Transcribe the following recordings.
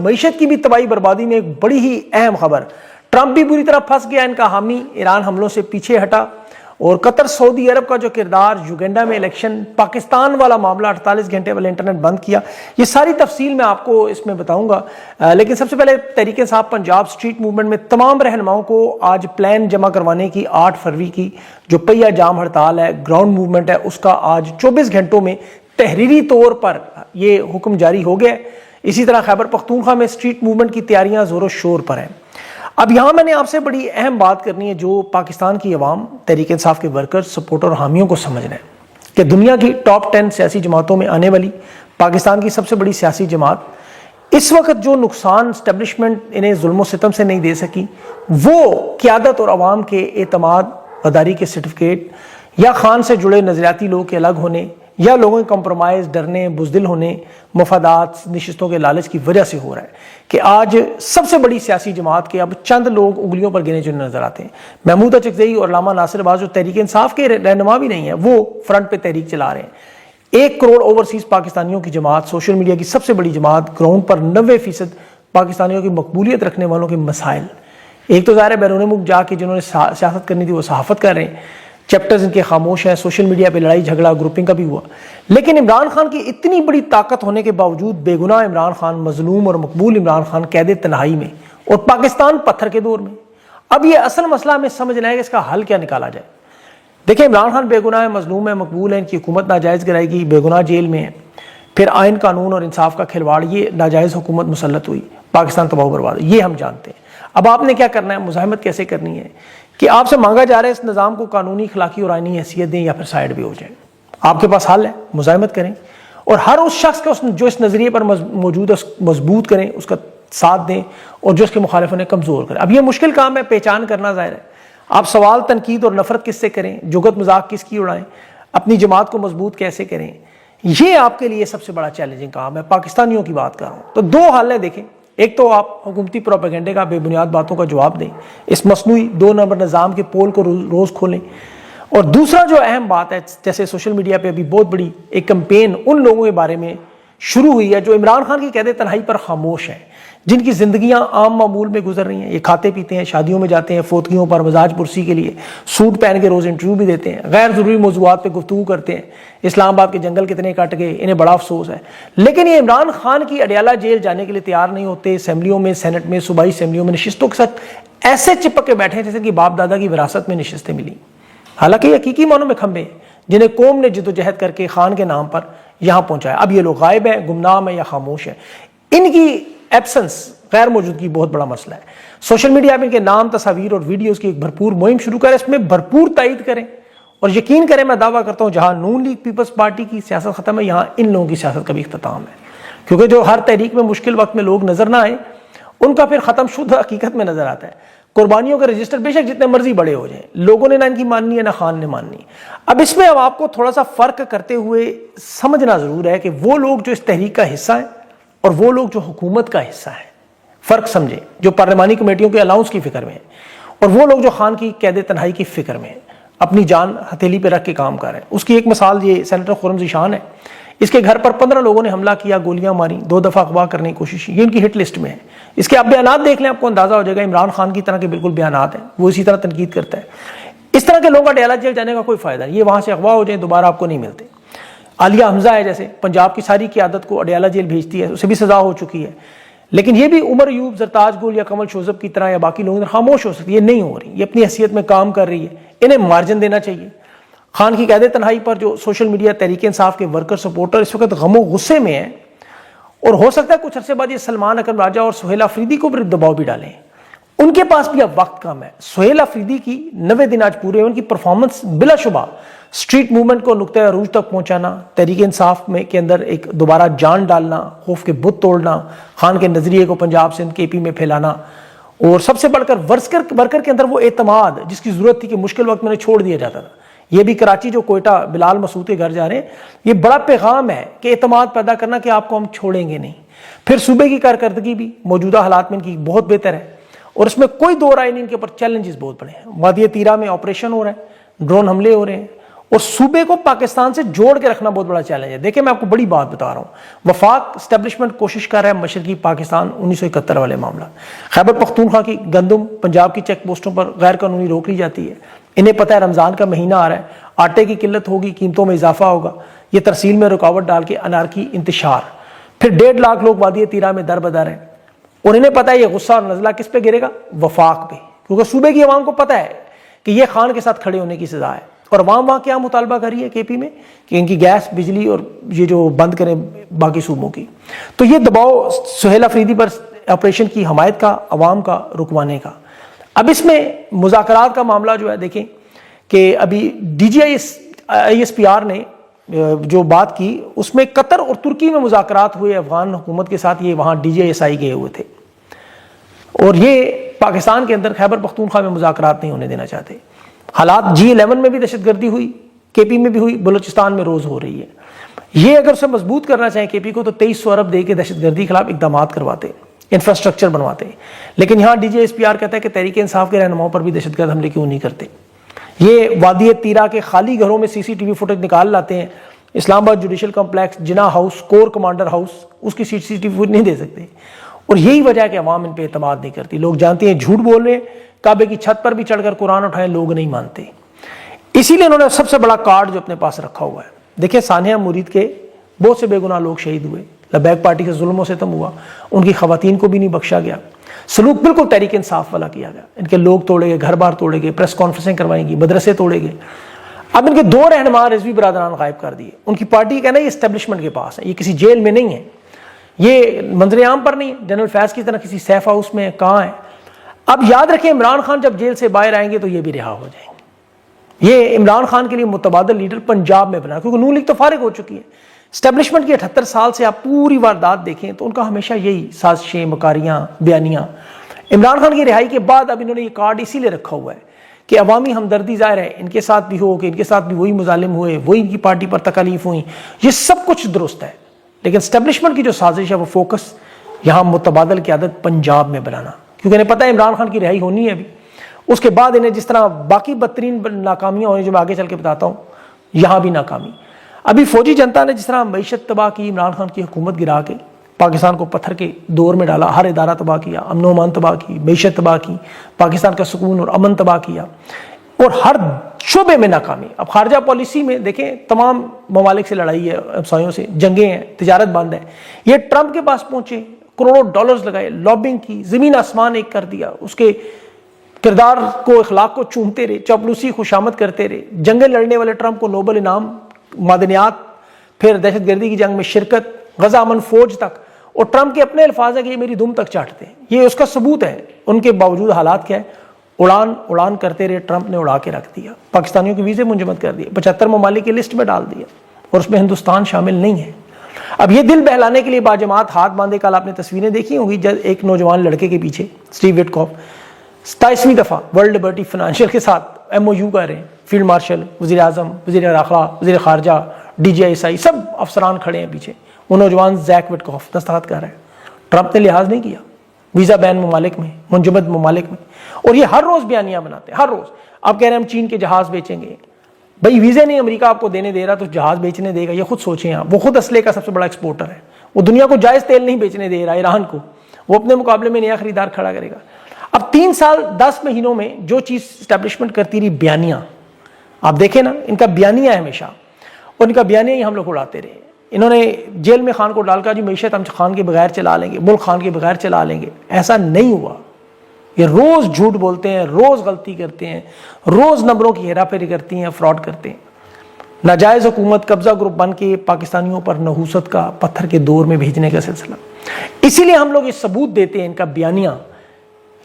معیشت کی بھی تباہی بربادی میں ایک بڑی ہی اہم خبر، ٹرمپ بھی بری طرح پھنس گیا ان کا حامی، ایران حملوں سے پیچھے ہٹا، اور قطر سعودی عرب کا جو کردار، یوگینڈا میں الیکشن، پاکستان والا معاملہ، 48 گھنٹے والے انٹرنیٹ بند کیا، یہ ساری تفصیل میں آپ کو اس میں بتاؤں گا۔ لیکن سب سے پہلے تحریک انصاف پنجاب سٹریٹ موومنٹ میں تمام رہنماؤں کو آج پلان جمع کروانے کی 8 فروری کی جو پہیا جام ہڑتال ہے، گراؤنڈ موومنٹ ہے، اس کا آج 24 گھنٹوں میں تحریری طور پر یہ حکم جاری ہو گیا ہے۔ اسی طرح خیبر پختونخوا میں سٹریٹ موومنٹ کی تیاریاں زور و شور پر ہیں۔ اب یہاں میں نے آپ سے بڑی اہم بات کرنی ہے جو پاکستان کی عوام، تحریک انصاف کے ورکر، سپورٹر اور حامیوں کو سمجھنا ہے کہ دنیا کی ٹاپ 10 سیاسی جماعتوں میں آنے والی پاکستان کی سب سے بڑی سیاسی جماعت اس وقت جو نقصان اسٹیبلشمنٹ انہیں ظلم و ستم سے نہیں دے سکی، وہ قیادت اور عوام کے اعتماد، غداری کے سرٹیفکیٹ، یا خان سے جڑے نظریاتی لوگ کے الگ ہونے، یا لوگوں کے کمپرومائز، ڈرنے، بزدل ہونے، مفادات، نشستوں کے لالچ کی وجہ سے ہو رہا ہے کہ آج سب سے بڑی سیاسی جماعت کے اب چند لوگ انگلیوں پر گنے چنے نظر آتے ہیں۔ محمود اچکزئی اور علامہ ناصر عباس جو تحریک انصاف کے رہنما بھی نہیں ہیں، وہ فرنٹ پہ تحریک چلا رہے ہیں۔ 1 کروڑ اوورسیز پاکستانیوں کی جماعت، سوشل میڈیا کی سب سے بڑی جماعت، گراؤنڈ پر 90% پاکستانیوں کی مقبولیت رکھنے والوں کے مسائل، ایک تو ظاہر ہے بیرون ملک جا کے جنہوں نے سیاست کرنی تھی وہ صحافت کر رہے ہیں، چیپٹرز ان کے خاموش ہیں، سوشل میڈیا پہ لڑائی جھگڑا گروپنگ کا بھی ہوا، لیکن عمران خان کی اتنی بڑی طاقت ہونے کے باوجود بے گناہ عمران خان، مظلوم اور مقبول عمران خان قید تنہائی میں، اور پاکستان پتھر کے دور میں۔ اب یہ اصل مسئلہ ہمیں سمجھنا ہے کہ اس کا حل کیا نکالا جائے۔ دیکھیں، عمران خان بے گناہ ہے، مظلوم ہے، مقبول ہے، ان کی حکومت ناجائز گرائے گی، بے گناہ جیل میں ہے، پھر آئین قانون اور انصاف کا کھلواڑ، یہ ناجائز حکومت مسلط ہوئی، پاکستان تباہ و برباد، یہ ہم جانتے ہیں۔ اب آپ نے کیا کرنا ہے، مزاحمت کیسے کرنی ہے کہ آپ سے مانگا جا رہا ہے اس نظام کو قانونی، اخلاقی اور آئینی حیثیت دیں یا پھر سائیڈ بھی ہو جائیں۔ آپ کے پاس حل ہے، مزاحمت کریں اور ہر اس شخص کا جو اس نظریے پر موجود ہے مضبوط کریں، اس کا ساتھ دیں، اور جو اس کے مخالف انہیں کمزور کریں۔ اب یہ مشکل کام ہے پہچان کرنا، ظاہر ہے آپ سوال، تنقید اور نفرت کس سے کریں، جگت مذاق کس کی اڑائیں، اپنی جماعت کو مضبوط کیسے کریں، یہ آپ کے لیے سب سے بڑا چیلنجنگ کام ہے۔ پاکستانیوں کی بات کر رہا ہوں تو 2 حل ہیں۔ دیکھیں، ایک تو آپ حکومتی پروپیگنڈے کا، بے بنیاد باتوں کا جواب دیں، اس مصنوعی 2 نمبر نظام کے پول کو روز کھولیں، اور دوسرا جو اہم بات ہے، جیسے سوشل میڈیا پہ ابھی بہت بڑی ایک کمپین ان لوگوں کے بارے میں شروع ہوئی ہے جو عمران خان کی قید تنہائی پر خاموش ہیں، جن کی زندگیاں عام معمول میں گزر رہی ہیں، یہ کھاتے پیتے ہیں، شادیوں میں جاتے ہیں، فوتگیوں پر مزاج پرسی کے لیے سوٹ پہن کے روز انٹرویو بھی دیتے ہیں، غیر ضروری موضوعات پہ گفتگو کرتے ہیں، اسلام آباد کے جنگل کتنے کٹ گئے، انہیں بڑا افسوس ہے، لیکن یہ عمران خان کی اڈیالہ جیل جانے کے لیے تیار نہیں ہوتے، اسمبلیوں میں، سینٹ میں، صوبائی اسمبلیوں میں نشستوں کے ساتھ ایسے چپک کے بیٹھے ہیں جیسے کہ باپ دادا کی وراثت میں نشستیں ملی، حالانکہ یہ حقیقی معنوں میں کھمبے ہیں جنہیں قوم نے جدوجہد کر کے خان کے نام پر یہاں پہنچایا۔ اب یہ لوگ غائب ہیں، گمنام ہیں یا خاموش ہیں، ان کی ایبسنس، غیر موجودگی بہت بڑا مسئلہ ہے۔ سوشل میڈیا پہ ان کے نام، تصاویر اور ویڈیوز کی ایک بھرپور مہم شروع کریں، اس میں بھرپور تائید کریں اور یقین کریں، میں دعویٰ کرتا ہوں جہاں نون لیگ پیپلز پارٹی کی سیاست ختم ہے، یہاں ان لوگوں کی سیاست کا بھی اختتام ہے، کیونکہ جو ہر تحریک میں مشکل وقت میں لوگ نظر نہ آئے، ان کا پھر ختم شدہ حقیقت میں نظر آتا ہے۔ قربانیوں کا رجسٹر بے شک جتنے مرضی بڑے ہو جائیں، لوگوں نے نہ ان کی ماننی ہے نہ خان نے ماننی۔ اب اس میں اب آپ کو تھوڑا سا فرق کرتے ہوئے سمجھنا ضرور ہے کہ وہ لوگ جو اس تحریک کا حصہ ہیں اور وہ لوگ جو حکومت کا حصہ ہیں، فرق سمجھیں، جو پارلیمانی کمیٹیوں کے الاؤنس کی فکر میں ہیں اور وہ لوگ جو خان کی قید تنہائی کی فکر میں ہیں، اپنی جان ہتھیلی پہ رکھ کے کام کر رہے ہیں۔ اس کی ایک مثال یہ سینیٹر خرم ذیشان ہے، اس کے گھر پر 15 لوگوں نے حملہ کیا، گولیاں ماری، 2 دفعہ اغوا کرنے کی کوشش، یہ ان کی ہٹ لسٹ میں ہے۔ اس کے آپ بیانات دیکھ لیں، آپ کو اندازہ ہو جائے گا، عمران خان کی طرح کے بالکل بیانات ہیں، وہ اسی طرح تنقید کرتا ہے۔ اس طرح کے لوگوں کا اڈیالہ جیل جانے کا کوئی فائدہ نہیں، یہ وہاں سے اغوا ہو جائیں دوبارہ آپ کو نہیں ملتے۔ عالیہ حمزہ ہے جیسے، پنجاب کی ساری قیادت کو اڈیالہ جیل بھیجتی ہے، اسے بھی سزا ہو چکی ہے، لیکن یہ بھی عمر ایوب، زرتاج گل یا کمل شوذب کی طرح یا باقی لوگوں خاموش ہو سکتی ہے، یہ نہیں ہو رہی، یہ اپنی حیثیت میں کام کر رہی ہے، انہیں مارجن دینا چاہیے۔ خان کی قید تنہائی پر جو سوشل میڈیا، تحریک انصاف کے ورکر، سپورٹر اس وقت غم و غصے میں ہیں، اور ہو سکتا ہے کچھ عرصے بعد یہ سلمان اکرم راجہ اور سہیل آفریدی کو بھی دباؤ بھی ڈالیں، ان کے پاس بھی اب وقت کم ہے۔ سہیل آفریدی کی 90 دن آج پورے ہیں، ان کی پرفارمنس بلا شبہ سٹریٹ موومنٹ کو نقطہ عروج تک پہنچانا، تحریک انصاف میں کے اندر ایک دوبارہ جان ڈالنا، خوف کے بت توڑنا، خان کے نظریے کو پنجاب سے کے پی میں پھیلانا، اور سب سے بڑھ کر ورکر کے اندر وہ اعتماد جس کی ضرورت تھی کہ مشکل وقت میں نے چھوڑ دیا جاتا تھا۔ یہ بھی کراچی جو کوئٹہ بلال مسعود کے گھر جا رہے ہیں، یہ بڑا پیغام ہے کہ اعتماد پیدا کرنا کہ آپ کو ہم چھوڑیں گے نہیں۔ پھر صوبے کی کارکردگی بھی موجودہ حالات میں ان کی بہت بہتر ہے، اور اس میں کوئی دو رائے نہیں، ان کے اوپر چیلنجز بہت بڑے ہیں۔ وادی تیرا میں آپریشن ہو رہا ہے، ڈرون حملے ہو رہے ہیں، اور صوبے کو پاکستان سے جوڑ کے رکھنا بہت بڑا چیلنج ہے. دیکھیں میں آپ کو بڑی بات بتا رہا ہوں, وفاق اسٹیبلشمنٹ کوشش کر رہا ہے مشرقی پاکستان 1971 والے معاملہ, خیبر پختونخوا کی گندم پنجاب کی چیک پوسٹوں پر غیر قانونی روک لی جاتی ہے. انہیں پتہ ہے رمضان کا مہینہ آ رہا ہے, آٹے کی قلت ہوگی, قیمتوں میں اضافہ ہوگا, یہ ترسیل میں رکاوٹ ڈال کے انارکی انتشار. پھر 1.5 لاکھ لوگ وادی تیرا میں در بدر ہیں, اور انہیں پتہ ہے یہ غصہ اور نزلہ کس پہ گرے گا, وفاق پہ, کیونکہ صوبے کی عوام کو پتہ ہے کہ یہ خان کے ساتھ کھڑے ہونے کی سزا ہے. اور عوام وہاں کیا مطالبہ کر رہی ہے کے پی میں کہ ان کی گیس بجلی اور یہ جو بند کریں باقی صوبوں کی. تو یہ دباؤ سہیل افریدی پر آپریشن کی حمایت کا, عوام کا رکوانے کا. اب اس میں مذاکرات کا معاملہ جو ہے دیکھیں کہ ابھی D G I S P R نے جو بات کی اس میں قطر اور ترکی میں مذاکرات ہوئے افغان حکومت کے ساتھ. یہ وہاں ڈی جی ایس آئی گئے ہوئے تھے, اور یہ پاکستان کے اندر خیبر پختونخوا میں مذاکرات نہیں ہونے دینا چاہتے. حالات G11 میں بھی دہشت گردی ہوئی, کے پی میں بھی ہوئی, بلوچستان میں روز ہو رہی ہے. یہ اگر اسے مضبوط کرنا چاہیں کے پی کو تو 2300 ارب دے کے دہشت گردی کے خلاف اقدامات کرواتے, انفراسٹرکچر بنواتے. لیکن یہاں D G S P R کہتا ہے کہ تحریک انصاف کے رہنماؤں پر بھی دہشت گرد حملے کیوں نہیں کرتے. یہ وادی تیرا کے خالی گھروں میں سی ٹی وی فوٹیج نکال لاتے ہیں. اسلام آباد جوڈیشل کمپلیکس, جناح ہاؤس, کور کمانڈر ہاؤس, اس کی سی ٹی وی فوٹیج نہیں دے سکتے. اور یہی وجہ ہے کہ عوام ان پہ اعتماد نہیں کرتی. لوگ جانتے ہیں جھوٹ بول رہے ہیں, کعبے کی چھت پر بھی چڑھ کر قرآن اٹھائیں, لوگ نہیں مانتے. اسی لیے انہوں نے سب سے بڑا کارڈ جو اپنے پاس رکھا ہوا ہے. دیکھیں سانحہ مرید کے بہت سے بے گناہ لوگ شہید ہوئے, لبیک پارٹی سے ظلم و ستم ہوا, ان کی خواتین کو بھی نہیں بخشا گیا. سلوک بالکل تحریک انصاف والا کیا گیا. ان کے لوگ توڑے گئے, گھر بار توڑے گئے, پریس کانفرنسیں کروائیں گی, مدرسے توڑے گئے. اب ان کے 2 رہنما رضوی برادران غائب کر دیے. ان کی پارٹی کہنا یہ اسٹیبلشمنٹ کے پاس ہے, یہ کسی جیل میں نہیں ہے, یہ منظر عام پر نہیں ہے, جنرل فیض کی طرح کسی سیف ہاؤس میں کہاں ہے. اب یاد رکھیں عمران خان جب جیل سے باہر آئیں گے تو یہ بھی رہا ہو جائیں گے. یہ عمران خان کے لیے متبادل لیڈر پنجاب میں بنا, کیونکہ نون لیگ تو فارغ ہو چکی ہے. اسٹیبلشمنٹ کی 78 سال سے آپ پوری واردات دیکھیں تو ان کا ہمیشہ یہی سازشیں, مکاریاں, بیانیاں. عمران خان کی رہائی کے بعد اب انہوں نے یہ کارڈ اسی لیے رکھا ہوا ہے کہ عوامی ہمدردی ظاہر ہے ان کے ساتھ بھی ہو, کہ ان کے ساتھ بھی وہی مظالم ہوئے, وہی ان کی پارٹی پر تکالیف ہوئیں. یہ سب کچھ درست ہے, لیکن اسٹیبلشمنٹ کی جو سازش ہے وہ فوکس یہاں متبادل قیادت پنجاب میں بنانا, کیونکہ انہیں پتہ ہے عمران خان کی رہائی ہونی ہے ابھی. اس کے بعد انہیں جس طرح باقی بدترین ناکامیاں ہوئی جو میں آگے چل کے بتاتا ہوں, یہاں بھی ناکامی. ابھی فوجی جنتا نے جس طرح معیشت تباہ کی, عمران خان کی حکومت گرا کے پاکستان کو پتھر کے دور میں ڈالا, ہر ادارہ تباہ کیا, امن و امان تباہ کی, معیشت تباہ کی, پاکستان کا سکون اور امن تباہ کیا, اور ہر شعبے میں ناکامی. اب خارجہ پالیسی میں دیکھیں تمام ممالک سے لڑائی ہے, ہمسایوں سے جنگیں ہیں, تجارت بند ہے. یہ ٹرمپ کے پاس پہنچے, کروڑوں ڈالرز لگائے, لابنگ کی, زمین آسمان ایک کر دیا, اس کے کردار کو, اخلاق کو چومتے رہے, چاپلوسی خوشامد کرتے رہے. جنگیں لڑنے والے ٹرمپ کو نوبل انعام, معدنیات, پھر دہشت گردی کی جنگ میں شرکت, غزہ امن فوج تک. اور ٹرمپ کے اپنے الفاظ ہے کہ یہ میری دم تک چاٹتے ہیں. یہ اس کا ثبوت ہے. ان کے باوجود حالات کیا ہے, اڑان اڑان کرتے رہے. ٹرمپ نے اڑا کے رکھ دیا, پاکستانیوں کے ویزے منجمد کر دیے, 75 ممالک کی لسٹ میں ڈال دیا, اور اس میں ہندوستان شامل نہیں ہے. اب یہ دل بہلانے کے لیے باجماعت ہاتھ باندھے, کل آپ نے تصویریں دیکھی ہوں گی جب ایک نوجوان لڑکے کے پیچھے اسٹیو وٹکاف 27ویں دفعہ ورلڈ لبرٹی فائنینشیل کے ساتھ MOU کر رہے ہیں. فیلڈ مارشل, وزیر اعظم, وزیر داخلہ, وزیر خارجہ, DGI سب افسران کھڑے ہیں پیچھے. وہ نوجوان زیک وٹکاف دستخط کر رہے ہیں. ٹرمپ نے لحاظ نہیں کیا, ویزا بین ممالک میں, منجمد ممالک میں. اور یہ ہر روز بیانیاں بناتے ہیں, ہر روز. آپ کہہ رہے ہیں ہم چین کے جہاز بیچیں گے. بھائی ویزے نہیں امریکہ آپ کو دینے دے رہا تو جہاز بیچنے دے گا؟ یہ خود سوچیں آپ. وہ خود اسلحے کا سب سے بڑا ایکسپورٹر ہے. وہ دنیا کو جائز تیل نہیں بیچنے دے رہا ایران کو, وہ اپنے مقابلے میں نیا خریدار کھڑا کرے گا. اب 3 سال 10 مہینوں میں جو چیز اسٹیبلشمنٹ کرتی رہی, بیانیاں. آپ دیکھیں نا, ان کا بیانیہ ہے ہمیشہ, اور ان کا بیانیہ ہی ہم لوگ اڑاتے رہے. انہوں نے جیل میں خان کو ڈال کر جی معیشت ہم خان کے بغیر چلا لیں گے, ملک خان کے بغیر چلا لیں گے. ایسا نہیں ہوا. یہ روز جھوٹ بولتے ہیں, روز غلطی کرتے ہیں, روز نمبروں کی ہیرا پھیری کرتی ہیں, فراڈ کرتے ہیں. ناجائز حکومت قبضہ گروپ بن کے پاکستانیوں پر نحوست کا پتھر کے دور میں بھیجنے کا سلسلہ. اسی لیے ہم لوگ یہ ثبوت دیتے ہیں ان کا بیانیہ.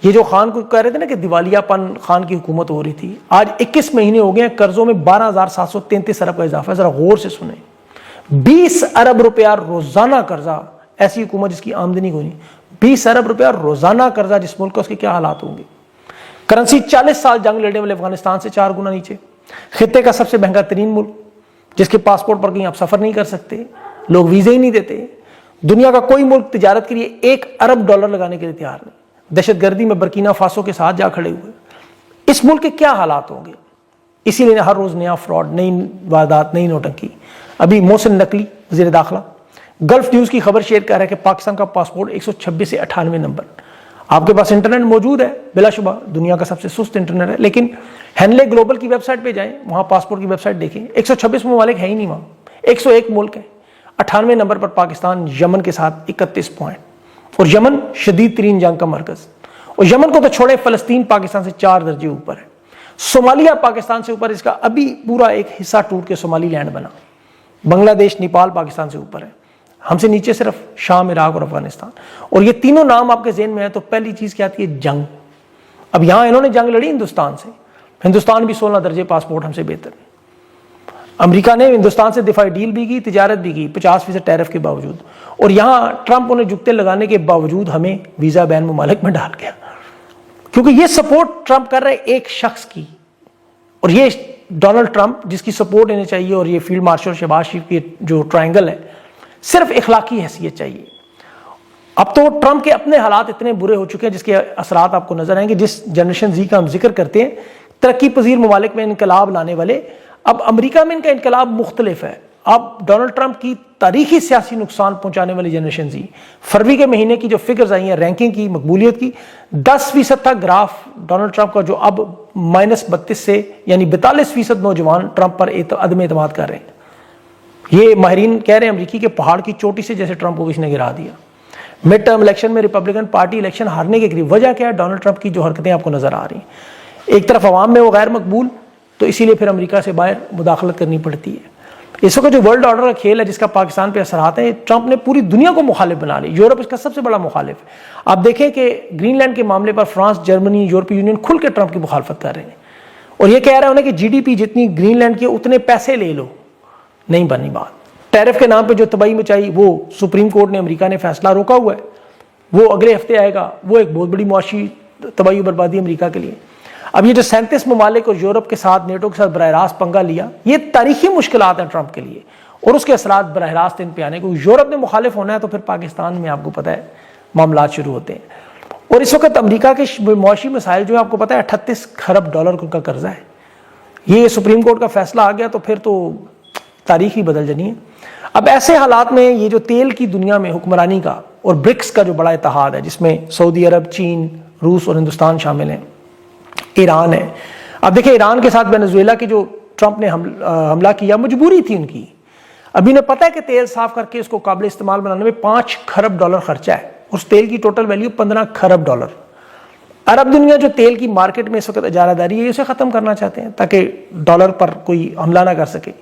یہ جو خان کو کہہ رہے تھے نا کہ دیوالیہ پن خان کی حکومت ہو رہی تھی, آج 21 مہینے ہو گئے ہیں, قرضوں میں 12,733 ارب کا اضافہ ہے. ذرا غور سے سنیں, 20 ارب روپیہ روزانہ قرضہ. ایسی حکومت جس کی آمدنی کو نہیں, 20 ارب روپیہ روزانہ قرضہ جس ملک کا, اس کے کیا حالات ہوں گے. کرنسی 40 سال جنگ لڑنے والے افغانستان سے 4 گنا نیچے. خطے کا سب سے مہنگا ترین ملک, جس کے پاسپورٹ پر کہیں آپ سفر نہیں کر سکتے, لوگ ویزے ہی نہیں دیتے. دنیا کا کوئی ملک تجارت کے لیے 1 ارب ڈالر لگانے کے لیے تیار نہیں. دہشت گردی میں برکینا فاسو کے ساتھ جا کھڑے ہوئے. اس ملک کے کیا حالات ہوں گے. اسی لیے ہر روز نیا فراڈ، نئی واردات، نئی نوٹنکی. ابھی محسن نقوی وزیر داخلہ گلف نیوز کی خبر شیئر کر رہا ہے کہ پاکستان کا پاسپورٹ 126 سے 98 نمبر. آپ کے پاس انٹرنیٹ موجود ہے، بلا شبہ دنیا کا سب سے سست انٹرنیٹ ہے، لیکن ہینلے گلوبل کی ویب سائٹ پہ جائیں، وہاں پاسپورٹ کی ویب سائٹ دیکھیں، 126 ممالک ہے ہی نہیں وہاں، 101 ملک ہیں. 98 نمبر پر پاکستان یمن کے ساتھ 31 پوائنٹ، اور یمن شدید ترین جنگ کا مرکز. اور یمن کو تو چھوڑے، فلسطین پاکستان سے 4 درجے اوپر ہے. صومالیہ پاکستان سے اوپر، اس کا ابھی پورا ایک حصہ ٹوٹ کے صومالی لینڈ بنا. بنگلہ دیش، نیپال پاکستان سے اوپر ہے. ہم سے نیچے صرف شام، عراق اور افغانستان. اور یہ تینوں نام آپ کے ذہن میں ہے تو پہلی چیز کیا آتی ہے؟ جنگ. اب یہاں انہوں نے جنگ لڑی ہندوستان سے، ہندوستان بھی 16 درجے پاسپورٹ ہم سے بہتر. امریکہ نے ہندوستان سے دفاعی ڈیل بھی کی، تجارت بھی کی 50% ٹیرف کے باوجود. اور یہاں ٹرمپ انہیں جھکتے لگانے کے باوجود ہمیں ویزا بین ممالک میں ڈال گیا، کیونکہ یہ سپورٹ ٹرمپ کر رہے ایک شخص کی. اور یہ ڈونلڈ ٹرمپ جس کی سپورٹ انہیں چاہیے، اور یہ فیلڈ مارشل شہباز شریف کی جو ٹرائنگل ہے، صرف اخلاقی حیثیت چاہیے. اب تو ٹرمپ کے اپنے حالات اتنے برے ہو چکے ہیں جس کے اثرات آپ کو نظر آئیں گے. جس جنریشن زی کا ہم ذکر کرتے ہیں، ترقی پذیر ممالک میں انقلاب لانے والے، اب امریکہ میں ان کا انقلاب مختلف ہے. اب ڈونلڈ ٹرمپ کی تاریخی سیاسی نقصان پہنچانے والی جنریشن زی، فروری کے مہینے کی جو فگرز آئی ہیں رینکنگ کی، مقبولیت کی، 10% تھا گراف ڈونلڈ ٹرمپ کا، جو اب -32 سے یعنی 42% نوجوان ٹرمپ پر عدم اعتماد کر رہے ہیں. یہ ماہرین کہہ رہے ہیں امریکی کے پہاڑ کی چوٹی سے جیسے ٹرمپ کو کسی نے گرا دیا. مڈ ٹرم الیکشن میں ریپبلکن پارٹی الیکشن ہارنے کے قریب. وجہ کیا ہے؟ ڈونلڈ ٹرمپ کی جو حرکتیں آپ کو نظر آ رہی ہیں. ایک طرف عوام میں وہ غیر مقبول، تو اسی لیے پھر امریکہ سے باہر مداخلت کرنی پڑتی ہے. اس وقت جو ورلڈ آرڈر کا کھیل ہے جس کا پاکستان پہ اثرات ہیں، ٹرمپ نے پوری دنیا کو مخالف بنا لی. یورپ اس کا سب سے بڑا مخالف ہے. آپ دیکھیں کہ گرین لینڈ کے معاملے پر فرانس، جرمنی، یورپی یونین کھل کے ٹرمپ کی مخالفت کر رہے ہیں، اور یہ کہہ رہے ہیں کہ GDP جتنی گرین لینڈ کی اتنے پیسے لے لو. نہیں بنی بات. ٹیرف کے نام پہ جو تباہی مچائی، وہ سپریم کورٹ نے، امریکہ نے فیصلہ روکا ہوا ہے، وہ اگلے ہفتے آئے گا. وہ ایک بہت بڑی معاشی تباہی و بربادی امریکہ کے لیے. اب یہ جو 37 ممالک اور یورپ کے ساتھ، نیٹو کے ساتھ براہ راست پنگا لیا، یہ تاریخی مشکلات ہیں ٹرمپ کے لیے، اور اس کے اثرات براہ راست ان پہ آنے کو. یورپ نے مخالف ہونا ہے تو پھر پاکستان میں آپ کو پتہ ہے معاملات شروع ہوتے ہیں. اور اس وقت امریکہ کے معاشی مسائل جو ہے آپ کو پتہ ہے $38 کھرب کا قرضہ ہے. یہ سپریم کورٹ کا فیصلہ آ گیا تو پھر تو تاریخ ہی بدل جانی ہے. اب ایسے حالات میں یہ جو تیل کی دنیا میں حکمرانی کا اور برکس کا جو بڑا اتحاد ہے، جس میں سعودی عرب، چین، روس اور ہندوستان شامل ہیں، ایران ہے. اب دیکھیں ایران کے ساتھ وینزویلا کی جو ٹرمپ نے حملہ کیا، مجبوری تھی ان کی. ابھی انہیں پتہ ہے کہ تیل صاف کر کے اس کو قابل استعمال بنانے میں $5 کھرب خرچہ ہے. اس تیل کی ٹوٹل ویلیو $15 کھرب. عرب دنیا جو تیل کی مارکیٹ میں اس وقت اجارہ داری ہے، اسے ختم کرنا چاہتے ہیں تاکہ ڈالر پر کوئی حملہ نہ کر سکے.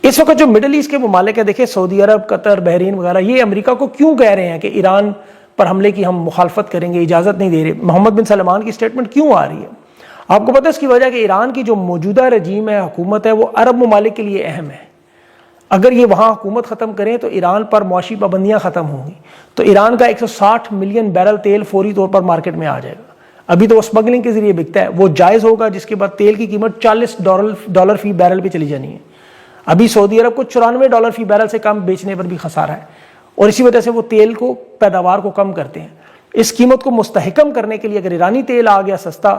اس وقت جو مڈل ایسٹ کے ممالک ہیں، دیکھیں سعودی عرب، قطر، بحرین وغیرہ، یہ امریکہ کو کیوں کہہ رہے ہیں کہ ایران پر حملے کی ہم مخالفت کریں گے، اجازت نہیں دے رہے. محمد بن سلمان کی سٹیٹمنٹ کیوں آ رہی ہے؟ آپ کو پتہ ہے اس کی وجہ کہ ایران کی جو موجودہ رجیم ہے، حکومت ہے، وہ عرب ممالک کے لیے اہم ہے. اگر یہ وہاں حکومت ختم کریں تو ایران پر معاشی پابندیاں ختم ہوں گی، تو ایران کا 160 ملین بیرل تیل فوری طور پر مارکیٹ میں آ جائے گا. ابھی تو وہ اسمگلنگ کے ذریعے بکتا ہے، وہ جائز ہوگا، جس کے بعد تیل کی قیمت $40 فی بیرل پہ چلی جانی ہے. ابھی سعودی عرب کو $94 فی بیرل سے کم بیچنے پر بھی خسارہ ہے، اور اسی وجہ سے وہ تیل کو، پیداوار کو کم کرتے ہیں. اس قیمت کو مستحکم کرنے کے لیے اگر ایرانی تیل آ گیا سستا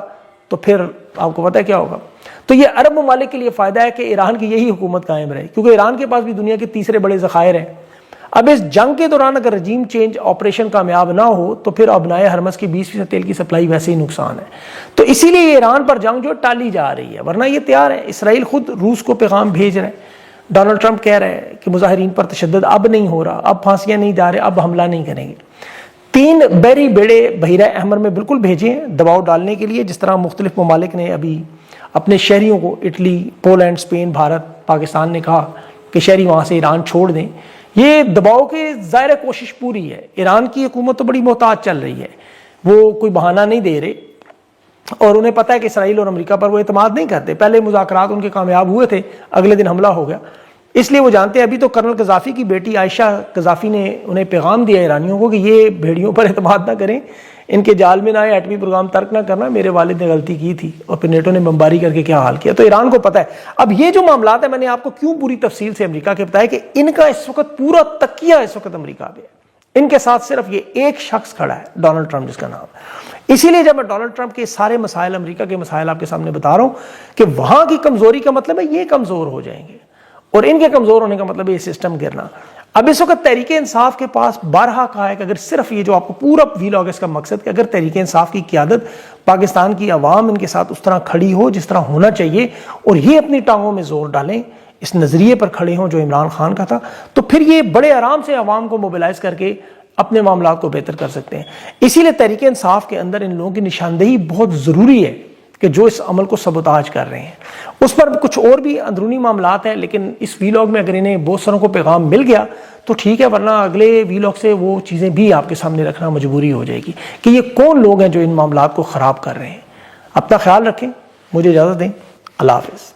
تو پھر آپ کو پتہ ہے کیا ہوگا. تو یہ عرب ممالک کے لیے فائدہ ہے کہ ایران کی یہی حکومت قائم رہے، کیونکہ ایران کے پاس بھی دنیا کے تیسرے بڑے ذخائر ہیں. اب اس جنگ کے دوران اگر رجیم چینج آپریشن کامیاب نہ ہو تو پھر ابنائے حرمز کی 20% تیل کی سپلائی ویسے ہی نقصان ہے. تو اسی لیے ایران پر جنگ جو ٹالی جا رہی ہے، ورنہ یہ تیار ہے. اسرائیل خود روس کو پیغام بھیج رہے ہیں. ڈونلڈ ٹرمپ کہہ رہے ہیں کہ مظاہرین پر تشدد اب نہیں ہو رہا، اب پھانسیاں نہیں جا رہے، اب حملہ نہیں کریں گے. 3 بحری بیڑے بحیرہ احمر میں بالکل بھیجے ہیں دباؤ ڈالنے کے لیے، جس طرح مختلف ممالک نے ابھی اپنے شہریوں کو، Italy, Poland, Spain, Bharat, Pakistan نے کہا کہ شہری وہاں سے ایران چھوڑ دیں. یہ دباؤ کی ظاہر کوشش پوری ہے. ایران کی حکومت تو بڑی محتاط چل رہی ہے، وہ کوئی بہانہ نہیں دے رہے، اور انہیں پتہ ہے کہ اسرائیل اور امریکہ پر وہ اعتماد نہیں کرتے. پہلے مذاکرات ان کے کامیاب ہوئے تھے، اگلے دن حملہ ہو گیا. اس لیے وہ جانتے ہیں. ابھی تو کرنل قذافی کی بیٹی عائشہ قذافی نے انہیں پیغام دیا ایرانیوں کو کہ یہ بھیڑیوں پر اعتماد نہ کریں، ان کے جال میں نہ آئے، ایٹمی پروگرام ترک نہ کرنا، میرے والد نے غلطی کی تھی. اور پھر نیٹو نے بمباری کر کے کیا حال کیا. تو ایران کو پتہ ہے. اب یہ جو معاملات ہیں، میں نے آپ کو کیوں پوری تفصیل سے امریکہ کے بتایا کہ ان کا اس وقت پورا تکیہ اس وقت امریکہ پہ ہے. ان کے ساتھ صرف یہ ایک شخص کھڑا ہے، ڈونلڈ ٹرمپ جس کا نام. اسی لیے جب میں ڈونلڈ ٹرمپ کے سارے مسائل، امریکہ کے مسائل آپ کے سامنے بتا رہا ہوں کہ وہاں کی کمزوری کا مطلب ہے یہ کمزور ہو جائیں گے، اور ان کے کمزور ہونے کا مطلب ہے یہ سسٹم گرنا۔ اب اس وقت تحریک انصاف کے پاس بارہا کہا ہے کہ اگر صرف یہ جو آپ کو پورا ویلاگ اس کا مقصد کہ اگر تحریک انصاف کی قیادت، پاکستان کی عوام ان کے ساتھ اس طرح کھڑی ہو جس طرح ہونا چاہیے، اور یہ اپنی ٹانگوں میں زور ڈالیں، اس نظریے پر کھڑے ہوں جو عمران خان کا تھا، تو پھر یہ بڑے آرام سے عوام کو موبلائز کر کے اپنے معاملات کو بہتر کر سکتے ہیں۔ اسی لیے تحریک انصاف کے اندر ان لوگوں کی نشاندہی بہت ضروری ہے کہ جو اس عمل کو سبوتاج کر رہے ہیں۔ اس پر کچھ اور بھی اندرونی معاملات ہیں، لیکن اس ویلاگ میں اگر انہیں بہت ساروں کو پیغام مل گیا تو ٹھیک ہے، ورنہ اگلے ویلاگ سے وہ چیزیں بھی آپ کے سامنے رکھنا مجبوری ہو جائے گی کہ یہ کون لوگ ہیں جو ان معاملات کو خراب کر رہے ہیں۔ اپنا خیال رکھیں، مجھے اجازت دیں، اللہ حافظ۔